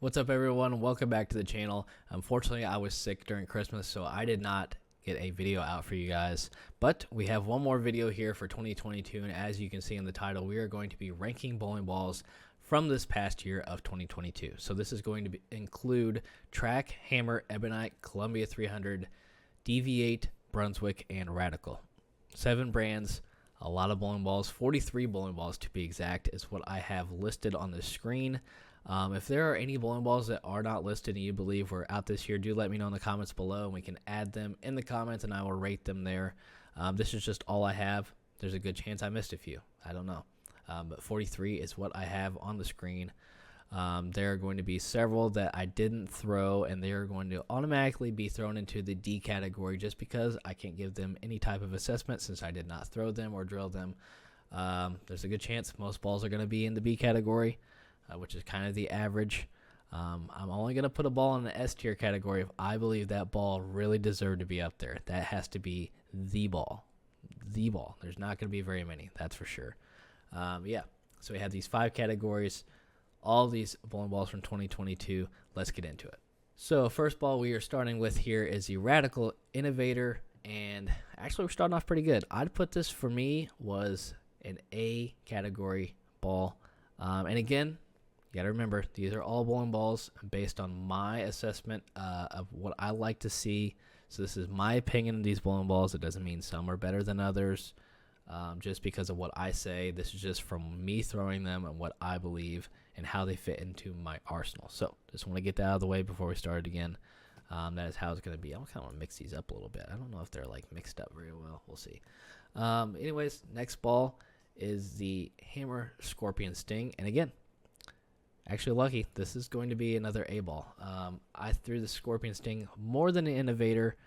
What's up, everyone? Welcome back to the channel. Unfortunately, I was sick during Christmas, so I did not get a video out for you guys. But we have one more video here for 2022, and as you can see in the title, we are going to be ranking bowling balls from this past year of 2022. So this is going to include Track, Hammer, Ebonite, Columbia 300, Deviate, Brunswick, and Radical. 7 brands, a lot of bowling balls, 43 bowling balls to be exact, is what I have listed on the screen. If there are any bowling balls that are not listed and you believe were out this year, do let me know in the comments below, and we can add them in the comments, and I will rate them there. This is just all I have. There's a good chance I missed a few. I don't know. But 43 is what I have on the screen. There are going to be several that I didn't throw, and they are going to automatically be thrown into the D category just because I can't give them any type of assessment since I did not throw them or drill them. There's a good chance most balls are going to be in the B category, which is kind of the average. I'm only going to put a ball in the S tier category if I believe that ball really deserved to be up there. That has to be the ball. The ball. There's not going to be very many, that's for sure. Yeah, so we have these 5 categories, all these bowling balls from 2022. Let's get into it. So first ball we are starting with here is the Radical Innovator, and actually we're starting off pretty good. I'd put this, for me, was an A category ball. And again, you got to remember, these are all bowling balls based on my assessment of what I like to see. So this is my opinion of these bowling balls. It doesn't mean some are better than others just because of what I say. This is just from me throwing them and what I believe and how they fit into my arsenal. So just want to get that out of the way before we start again. That is how it's going to be. I kind of want to mix these up a little bit. I don't know if they're like mixed up very well. We'll see. Anyways, next ball is the Hammer Scorpion Sting. And again, actually lucky, this is going to be another A ball. I threw the Scorpion Sting more than the Innovator,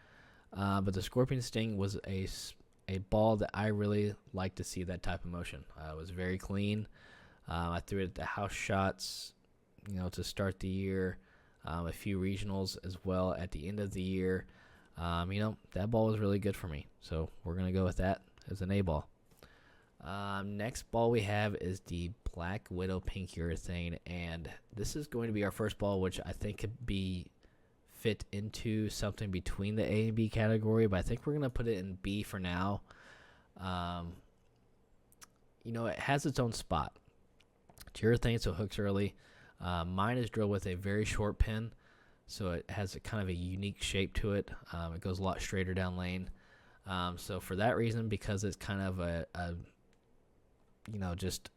but the Scorpion Sting was a ball that I really like to see that type of motion. It was very clean. I threw it at the house shots, to start the year. A few regionals as well at the end of the year. That ball was really good for me. So we're going to go with that as an A ball. Next ball we have is the Black Widow Pink Urethane, and this is going to be our first ball, which I think could be fit into something between the A and B category, but I think we're going to put it in B for now. It has its own spot. It's urethane, so it hooks early. Mine is drilled with a very short pin, so it has a kind of a unique shape to it. It goes a lot straighter down lane. So for that reason, because it's kind of just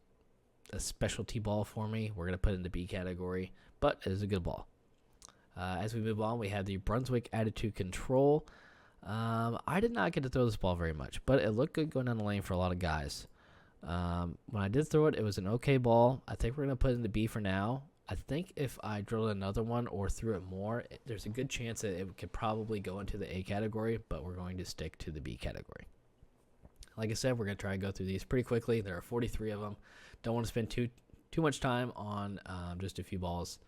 a specialty ball for me, we're going to put it in the B category, but it is a good ball. As we move on, we have the Brunswick Attitude Control. I did not get to throw this ball very much, but it looked good going down the lane for a lot of guys. When I did throw it, it was an okay ball. I think we're going to put it in the B for now. I think if I drilled another one or threw it more, there's a good chance that it could probably go into the A category, but we're going to stick to the B category. Like I said, we're going to try and go through these pretty quickly. There are 43 of them. Don't want to spend too much time on just a few balls.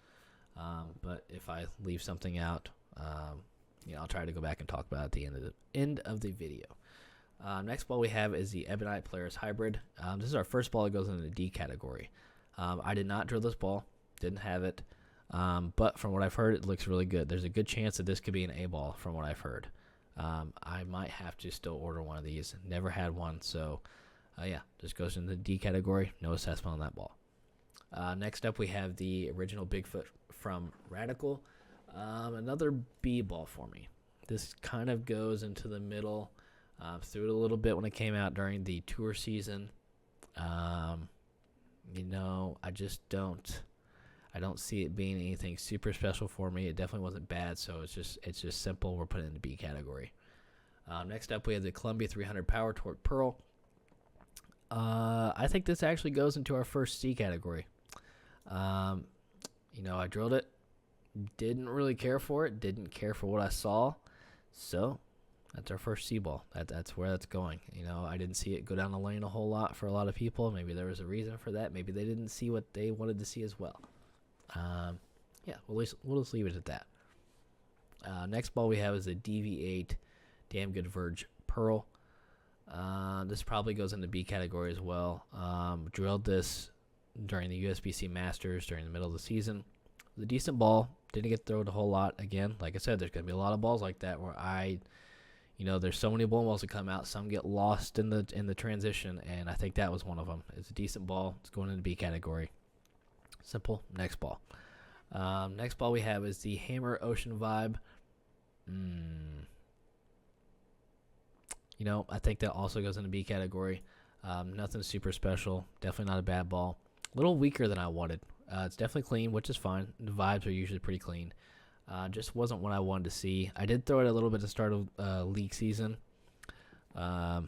But if I leave something out, I'll try to go back and talk about it at the end of the video. Next ball we have is the Ebonite Polaris Hybrid. This is our first ball that goes into the D category. I did not drill this ball. Didn't have it. But from what I've heard, it looks really good. There's a good chance that this could be an A ball from what I've heard. I might have to still order one of these. Never had one, so yeah, this goes in the D category. No assessment on that ball. Next up, we have the original Bigfoot from Radical. Another B ball for me. This kind of goes into the middle. Threw it a little bit when it came out during the tour season. I just don't see it being anything super special for me. It definitely wasn't bad, so it's just simple. We're putting it in the B category. Next up, we have the Columbia 300 Power Torque Pearl. I think this actually goes into our first C category. I drilled it. Didn't really care for it. Didn't care for what I saw. So that's our first C ball. That's where that's going. I didn't see it go down the lane a whole lot for a lot of people. Maybe there was a reason for that. Maybe they didn't see what they wanted to see as well. Yeah, we'll just leave it at that. Next ball we have is a DV8 Damn Good Verge Pearl. This probably goes in the B category as well. Drilled this during the USBC Masters during the middle of the season. It was a decent ball. Didn't get thrown a whole lot. Again, like I said, there's going to be a lot of balls like that where there's so many bowling balls that come out. Some get lost in the transition, and I think that was one of them. It's a decent ball. It's going in the B category. Simple. Next ball. Next ball we have is the Hammer Ocean Vibe. I think that also goes in the B category. Nothing super special. Definitely not a bad ball. A little weaker than I wanted. It's definitely clean, which is fine. The vibes are usually pretty clean. Just wasn't what I wanted to see. I did throw it a little bit at the start of league season. That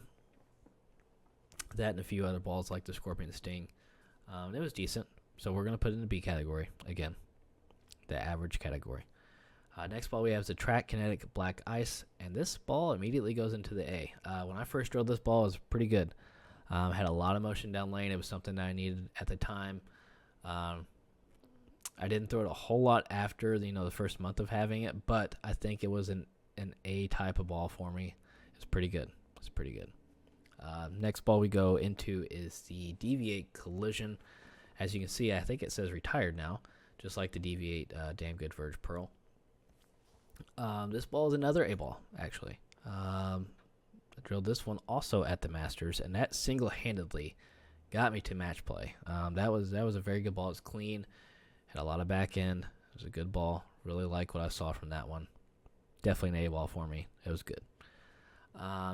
and a few other balls like the Scorpion Sting. It was decent. So we're going to put it in the B category. Again, the average category. Next ball we have is the Track Kinetic Black Ice. And this ball immediately goes into the A. When I first drilled this ball, it was pretty good. Had a lot of motion down lane. It was something that I needed at the time. I didn't throw it a whole lot after the first month of having it, but I think it was an A type of ball for me. It's pretty good. Next ball we go into is the Deviate Collision. As you can see, I think it says retired now, just like the Deviate Damn Good Verge Pearl. This ball is another A ball, actually. I drilled this one also at the Masters, and that single-handedly got me to match play. That was a very good ball. It's clean. Had a lot of back end. It was a good ball. Really like what I saw from that one. Definitely an A ball for me. It was good.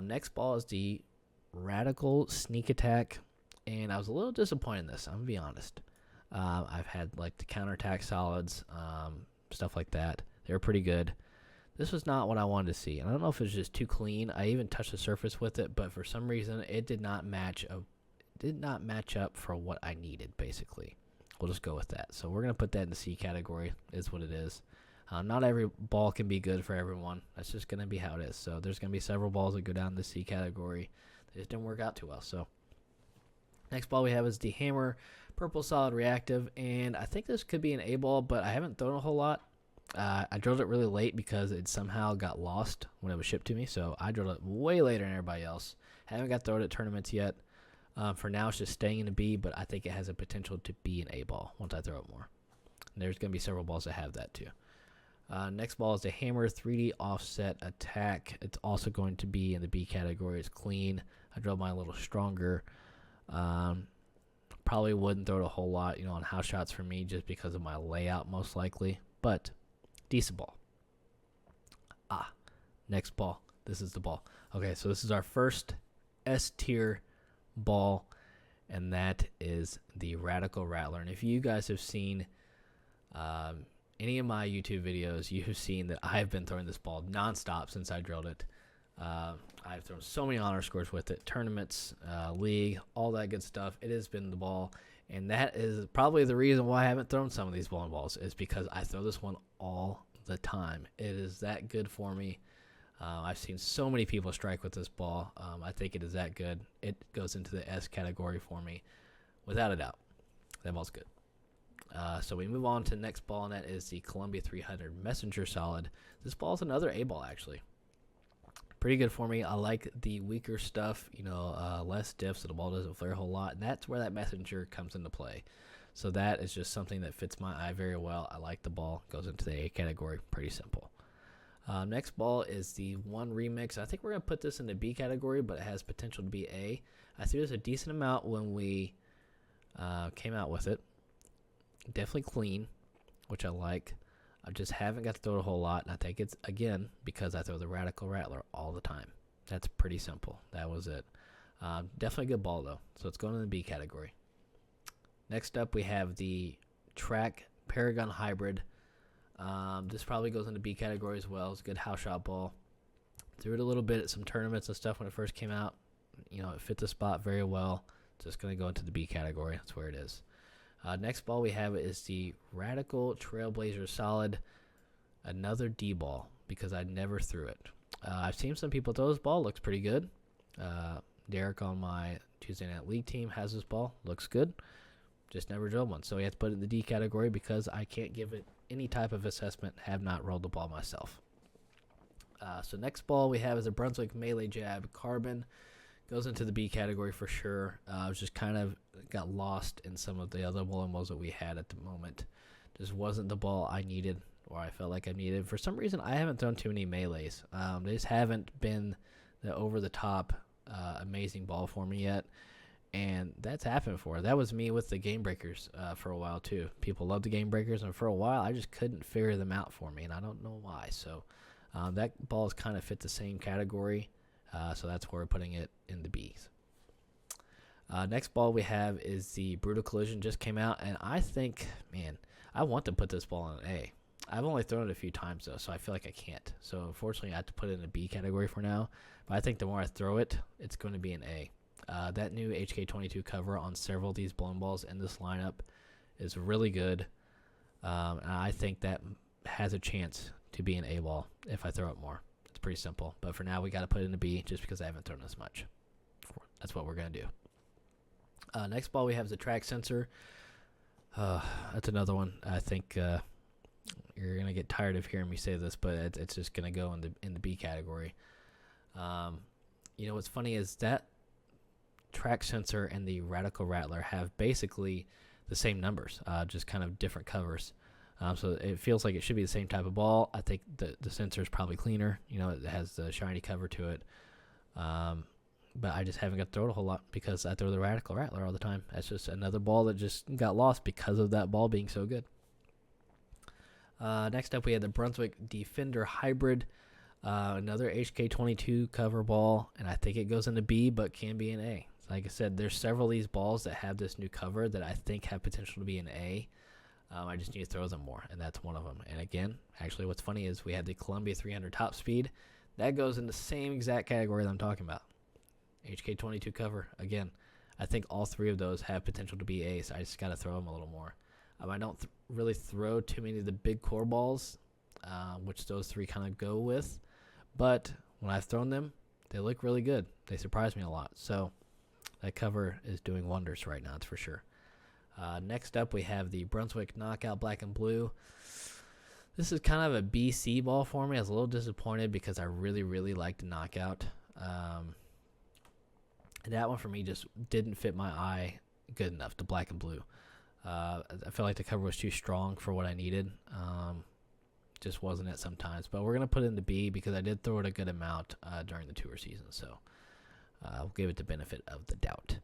Next ball is the Radical Sneak Attack, and I was a little disappointed in this. I'm gonna be honest. I've had like the counterattack solids, stuff like that. They were pretty good. This was not what I wanted to see, and I don't know if it was just too clean. I even touched the surface with it, but for some reason it did not match up for what I needed. Basically, we'll just go with that. So we're gonna put that in the C category. Is what it is. Not every ball can be good for everyone. That's just gonna be how it is. So there's gonna be several balls that go down the C category. They just didn't work out too well. So next ball we have is the Hammer Purple Solid Reactive, and I think this could be an A ball, but I haven't thrown a whole lot. I drilled it really late because it somehow got lost when it was shipped to me, so I drilled it way later than everybody else. Haven't got thrown at tournaments yet. For now, it's just staying in a B, but I think it has a potential to be an A ball once I throw it more. And there's going to be several balls that have that too. Next ball is the Hammer 3D Offset Attack. It's also going to be in the B category. It's clean. I drilled mine a little stronger. Probably wouldn't throw it a whole lot, on house shots for me just because of my layout most likely, but decent ball. Next ball. This is the ball. Okay, so this is our first S tier ball, and that is the Radical Rattler. And if you guys have seen any of my YouTube videos, you have seen that I've been throwing this ball nonstop since I drilled it. I've thrown so many honor scores with it, tournaments, league, all that good stuff. It has been the ball, and that is probably the reason why I haven't thrown some of these bowling balls, is because I throw this one all the time. It is that good for me. I've seen so many people strike with this ball. I think it is that good. It goes into the S category for me, without a doubt. That ball's good. So we move on to the next ball, and that is the Columbia 300 Messenger Solid. This ball is another A ball, actually. Pretty good for me. I like the weaker stuff, less diff, so the ball doesn't flare a whole lot, and that's where that Messenger comes into play. So that is just something that fits my eye very well. I like the ball. Goes into the A category. Pretty simple. Next ball is the One Remix. I think we're going to put this in the B category, but it has potential to be A. I threw this a decent amount when we came out with it. Definitely clean, which I like. I just haven't got to throw it a whole lot, and I think it's, again, because I throw the Radical Rattler all the time. That's pretty simple. That was it. Definitely a good ball, though, so it's going in the B category. Next up, we have the Track Paragon Hybrid. This probably goes in the B category as well. It's a good house shot ball. Threw it a little bit at some tournaments and stuff when it first came out. It fit the spot very well. Just going to go into the B category. That's where it is. Next ball we have is the Radical Trailblazer Solid. Another D ball because I never threw it. I've seen some people throw this ball. Looks pretty good. Derek on my Tuesday Night League team has this ball. Looks good. Just never drilled one. So we have to put it in the D category because I can't give it any type of assessment. Have not rolled the ball myself. So next ball we have is a Brunswick Melee Jab Carbon. Goes into the B category for sure. I was just kind of got lost in some of the other bowling balls that we had at the moment. just wasn't the ball I needed or I felt like I needed. For some reason, I haven't thrown too many melees. They just haven't been the over-the-top amazing ball for me yet. And that's happened before. That was me with the game breakers for a while too. People love the game breakers, and for a while I just couldn't figure them out for me, and I don't know why. So that ball has kind of fit the same category, so that's where we're putting it in the B's. Next ball we have is the Brutal Collision. Just came out, and I think, man, I want to put this ball in an A. I've only thrown it a few times though, so I feel like I can't. So unfortunately, I have to put it in a B category for now. But I think the more I throw it, it's going to be an A. That new HK22 cover on several of these blown balls in this lineup is really good. And I think that has a chance to be an A ball if I throw it more. It's pretty simple. But for now, we got to put it in a B just because I haven't thrown as much. That's what we're going to do. Next ball we have is the track sensor. That's another one. I think you're going to get tired of hearing me say this, but it's just going to go in the B category. What's funny is that track sensor and the Radical Rattler have basically the same numbers, just kind of different covers. So it feels like it should be the same type of ball. I think the sensor is probably cleaner. It has the shiny cover to it. But I just haven't got to throw it a whole lot because I throw the Radical Rattler all the time. That's just another ball that just got lost because of that ball being so good. Next up, we had the Brunswick Defender Hybrid. Another HK22 cover ball, and I think it goes into B, but can be an A. Like I said, there's several of these balls that have this new cover that I think have potential to be an A. I just need to throw them more, and that's one of them. And again, actually what's funny is we had the Columbia 300 Top Speed. That goes in the same exact category that I'm talking about. HK22 cover. Again, I think all three of those have potential to be A's. I just got to throw them a little more. I don't really throw too many of the big core balls, which those three kind of go with. But when I've thrown them, they look really good. They surprise me a lot. So that cover is doing wonders right now, that's for sure. Next up, we have the Brunswick Knockout Black and Blue. This is kind of a BC ball for me. I was a little disappointed because I really, really liked the Knockout. That one for me just didn't fit my eye good enough, the black and blue. I felt like the cover was too strong for what I needed. Just wasn't it sometimes. But we're going to put it in the B because I did throw it a good amount during the tour season. So we'll give it the benefit of the doubt.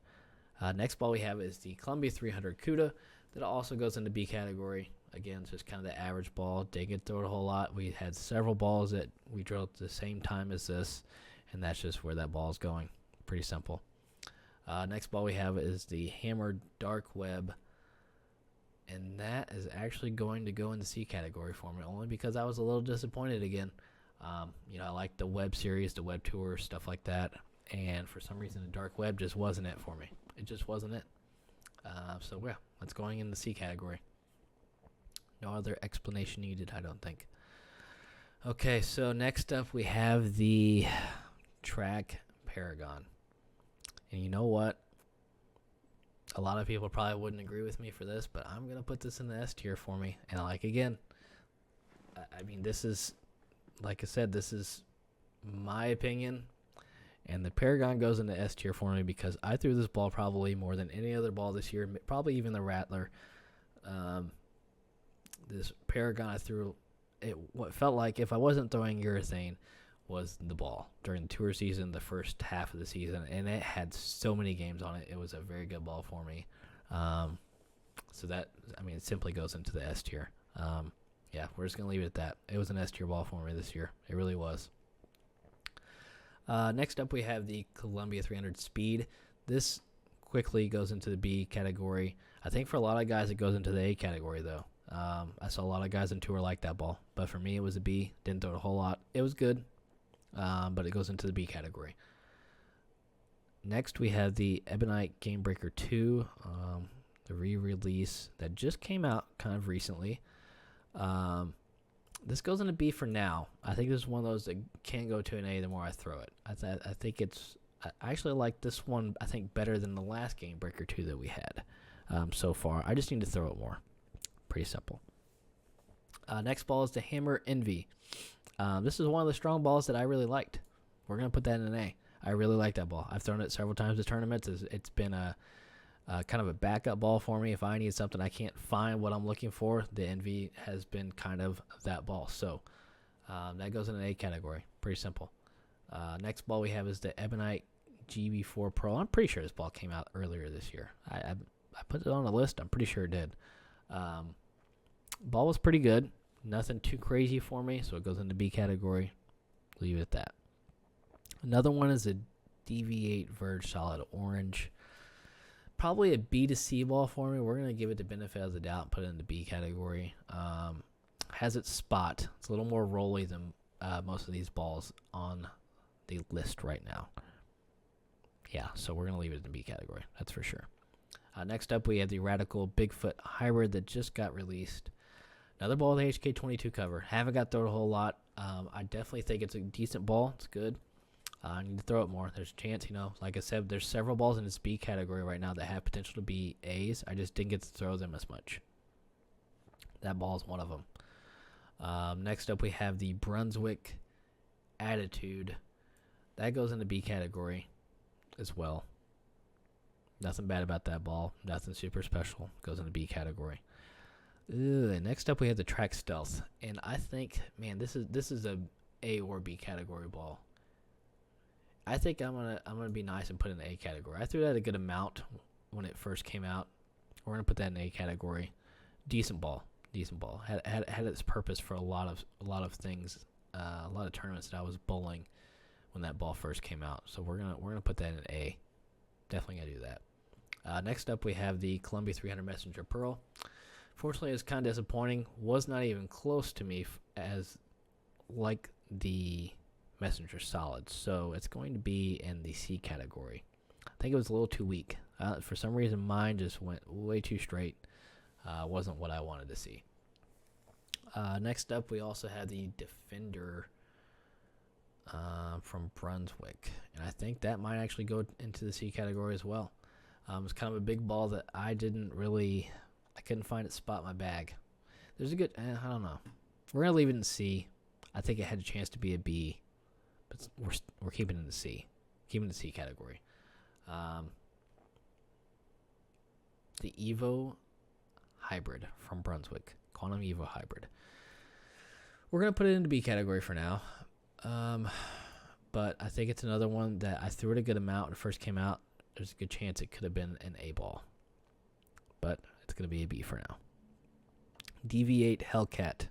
Next ball we have is the Columbia 300 CUDA. That also goes in the B category. Again, it's just kind of the average ball. Didn't throw it a whole lot. We had several balls that we drilled at the same time as this, and that's just where that ball is going. Pretty simple. Next ball we have is the Hammered Dark Web, and that is actually going to go in the C category for me, only because I was a little disappointed again. I like the Web series, the Web Tour, stuff like that, and for some reason the Dark Web just wasn't it for me. It just wasn't it. So yeah, that's going in the C category. No other explanation needed, I don't think. Okay, so next up we have the Track Paragon. And you know what? A lot of people probably wouldn't agree with me for this, but I'm going to put this in the S tier for me. And this is, like I said, this is my opinion. And the Paragon goes into S tier for me because I threw this ball probably more than any other ball this year, probably even the Rattler. This Paragon I threw, what felt like if I wasn't throwing urethane, was the ball during the tour season, the first half of the season, and it had so many games on it. It was a very good ball for me. It simply goes into the S tier. We're just going to leave it at that. It was an S tier ball for me this year. It really was. Next up, we have the Columbia 300 Speed. This quickly goes into the B category. I think for a lot of guys, it goes into the A category, though. I saw a lot of guys on tour like that ball, but for me, it was a B. Didn't throw it a whole lot. It was good. But it goes into the B category. Next, we have the Ebonite Game Breaker 2, the re-release that just came out kind of recently. This goes into B for now. I think this is one of those that can go to an A the more I throw it. I think I actually like this one, I think, better than the last Game Breaker 2 that we had so far. I just need to throw it more. Pretty simple. Next ball is the Hammer Envy. This is one of the strong balls that I really liked. We're going to put that in an A. I really like that ball. I've thrown it several times in tournaments. It's been a kind of a backup ball for me. If I need something I can't find what I'm looking for, the Envy has been kind of that ball. So that goes in an A category. Pretty simple. Next ball we have is the Ebonite GB4 Pro. I'm pretty sure this ball came out earlier this year. I put it on a list. I'm pretty sure it did. Ball was pretty good. Nothing too crazy for me, so it goes into B category. Leave it at that. Another one is a DV8 Verge Solid Orange. Probably a B to C ball for me. We're going to give it the benefit of the doubt and put it in the B category. Has its spot. It's a little more rolly than most of these balls on the list right now. Yeah, so we're going to leave it in the B category. That's for sure. Next up, we have the Radical Bigfoot Hybrid that just got released. Another ball with the HK22 cover. Haven't got thrown a whole lot. I definitely think it's a decent ball. It's good. I need to throw it more. There's a chance, like I said, there's several balls in this B category right now that have potential to be A's. I just didn't get to throw them as much. That ball is one of them. Next up, we have the Brunswick Attitude. That goes in the B category as well. Nothing bad about that ball. Nothing super special. Goes in the B category. Next up, we have the Track Stealth, and I think, man, this is a A or B category ball. I think I'm gonna be nice and put it in the A category. I threw that a good amount when it first came out. We're gonna put that in the A category. Decent ball. Had its purpose for a lot of things, a lot of tournaments that I was bowling when that ball first came out. So we're gonna put that in A. Definitely gonna do that. Next up, we have the Columbia 300 Messenger Pearl. Fortunately, it's kind of disappointing. Was not even close to me as like the Messenger Solid. So it's going to be in the C category. I think it was a little too weak. For some reason, mine just went way too straight. Wasn't what I wanted to see. Next up, we also have the Defender from Brunswick. And I think that might actually go into the C category as well. It's kind of a big ball that I couldn't find its spot in my bag. There's a good, I don't know. We're going to leave it in C. I think it had a chance to be a B, but we're keeping it in the C. Keeping it in the C category. The Evo Hybrid from Brunswick. Quantum Evo Hybrid. We're going to put it into B category for now. But I think it's another one that I threw it a good amount when it first came out. There's a good chance it could have been an A ball. But it's going to be a B for now. DV8 Hellcat.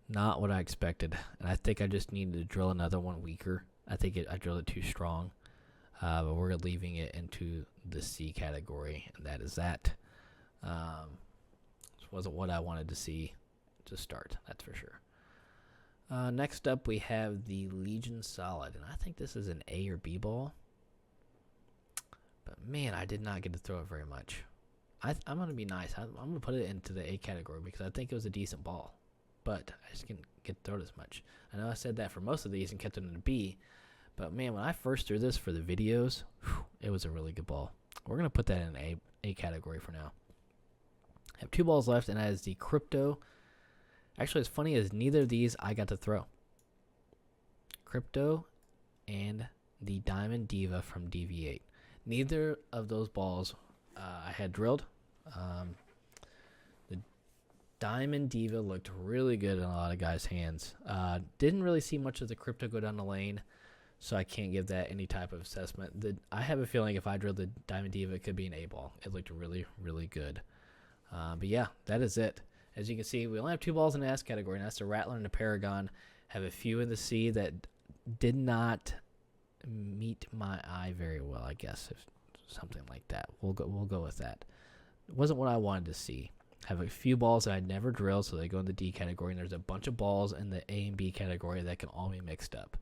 Not what I expected. And I think I just needed to drill another one weaker. I think I drilled it too strong. But we're leaving it into the C category. And that is that. This wasn't what I wanted to see to start. That's for sure. Next up, we have the Legion Solid. And I think this is an A or B ball. But, man, I did not get to throw it very much. I'm going to be nice. I'm going to put it into the A category because I think it was a decent ball. But I just didn't get to throw it as much. I know I said that for most of these and kept it in a B. But, man, when I first threw this for the videos, it was a really good ball. We're going to put that in A category for now. I have two balls left, and that is the Crypto. Actually, as funny as neither of these I got to throw. Crypto and the Diamond Diva from DV8. Neither of those balls I had drilled. The Diamond Diva looked really good in a lot of guys' hands. Didn't really see much of the Crypto go down the lane, so I can't give that any type of assessment. I have a feeling if I drilled the Diamond Diva, it could be an A ball. It looked really, really good. But yeah, that is it. As you can see, we only have two balls in the S category, and that's the Rattler and the Paragon. Have a few in the C that did not meet my eye very well, I guess, if something like that. We'll go with that. It wasn't what I wanted to see. Have a few balls that I never drilled, so they go in the D category, and there's a bunch of balls in the A and B category that can all be mixed up.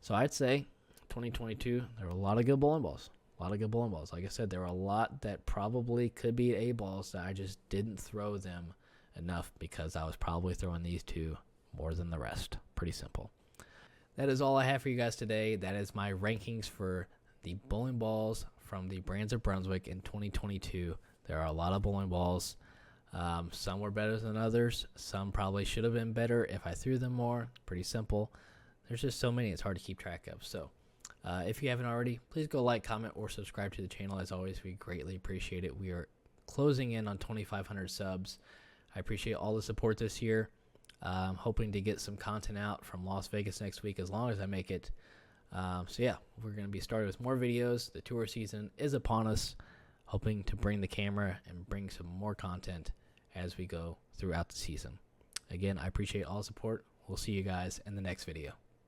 So I'd say 2022, there were a lot of good bowling balls. Like I said, there were a lot that probably could be A balls that I just didn't throw them enough because I was probably throwing these two more than the rest. Pretty simple. That is all I have for you guys today. That is my rankings for the bowling balls from the brands of Brunswick in 2022. There are a lot of bowling balls. Some were better than others. Some probably should have been better if I threw them more. Pretty simple. There's just so many it's hard to keep track of. So If you haven't already, please go like, comment, or subscribe to the channel. As always, we greatly appreciate it. We are closing in on 2,500 subs. I appreciate all the support this year. I'm hoping to get some content out from Las Vegas next week as long as I make it. So yeah, we're going to be starting with more videos. The tour season is upon us. Hoping to bring the camera and bring some more content as we go throughout the season. Again, I appreciate all the support. We'll see you guys in the next video.